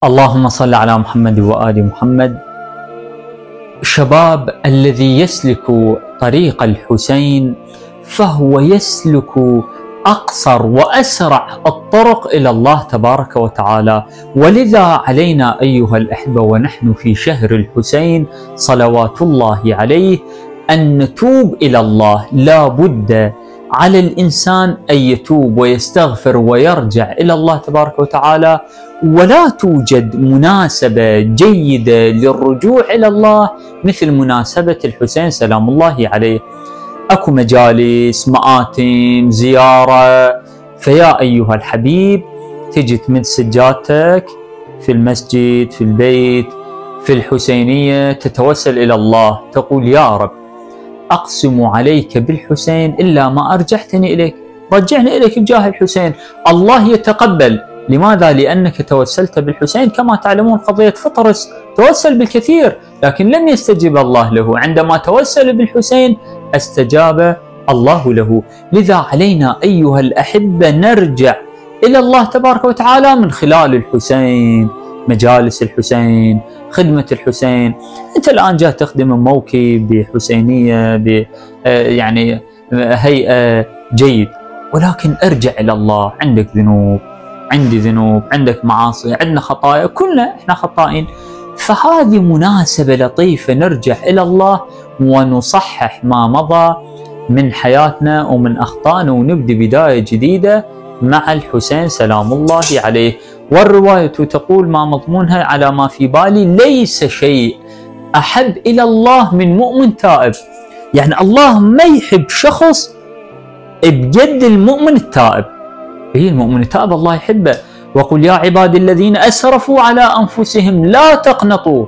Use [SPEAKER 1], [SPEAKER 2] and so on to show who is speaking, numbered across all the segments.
[SPEAKER 1] اللهم صل على محمد وآل محمد. شباب الذي يسلك طريق الحسين فهو يسلك أقصر وأسرع الطرق إلى الله تبارك وتعالى، ولذا علينا أيها الأحبة ونحن في شهر الحسين صلوات الله عليه أن نتوب إلى الله. لا بد على الإنسان أن يتوب ويستغفر ويرجع إلى الله تبارك وتعالى، ولا توجد مناسبة جيدة للرجوع إلى الله مثل مناسبة الحسين سلام الله عليه. أكو مجالس، مآتم، زيارة، فيا أيها الحبيب تجي تمد سجادتك في المسجد، في البيت، في الحسينية، تتوسل إلى الله، تقول يا رب أقسم عليك بالحسين إلا ما أرجعتني إليك، رجعني إليك بجاه الحسين. الله يتقبل. لماذا؟ لأنك توسلت بالحسين. كما تعلمون قضية فطرس توسل بالكثير لكن لم يستجب الله له، عندما توسل بالحسين استجاب الله له. لذا علينا أيها الأحبة نرجع إلى الله تبارك وتعالى من خلال الحسين، مجالس الحسين، خدمة الحسين. أنت الآن جاء تخدم موكب بحسينية يعني هيئة جيد، ولكن ارجع إلى الله. عندك ذنوب، عندي ذنوب، عندك معاصي، عندنا خطايا، كلنا احنا خطائين. فهذه مناسبة لطيفة نرجع إلى الله ونصحح ما مضى من حياتنا ومن أخطائنا ونبدأ بداية جديدة مع الحسين سلام الله عليه. والرواية تقول ما مضمونها على ما في بالي: ليس شيء أحب إلى الله من مؤمن تائب. يعني الله ما يحب شخص بجد المؤمن التائب. المؤمن التائب الله يحبه. وقل يا عبادي الذين أسرفوا على أنفسهم لا تقنطوا.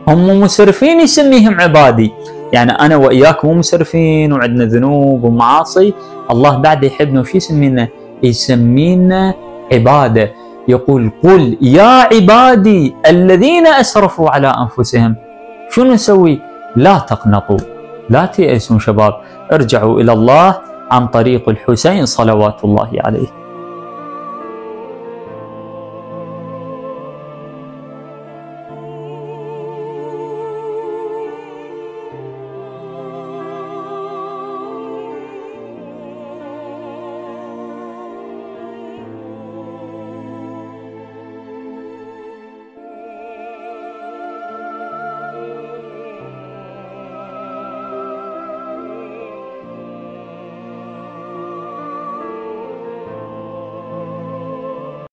[SPEAKER 1] هم مسرفين يسميهم عبادي، يعني أنا وإياك مو مسرفين وعندنا ذنوب ومعاصي، الله بعد يحبنا وش يسمينا؟ يسمينا عبادة. يقول قل يا عبادي الذين أسرفوا على أنفسهم. شنو نسوي؟ لا تقنطوا، لا تيأسوا شباب، ارجعوا إلى الله عن طريق الحسين صلوات الله عليه.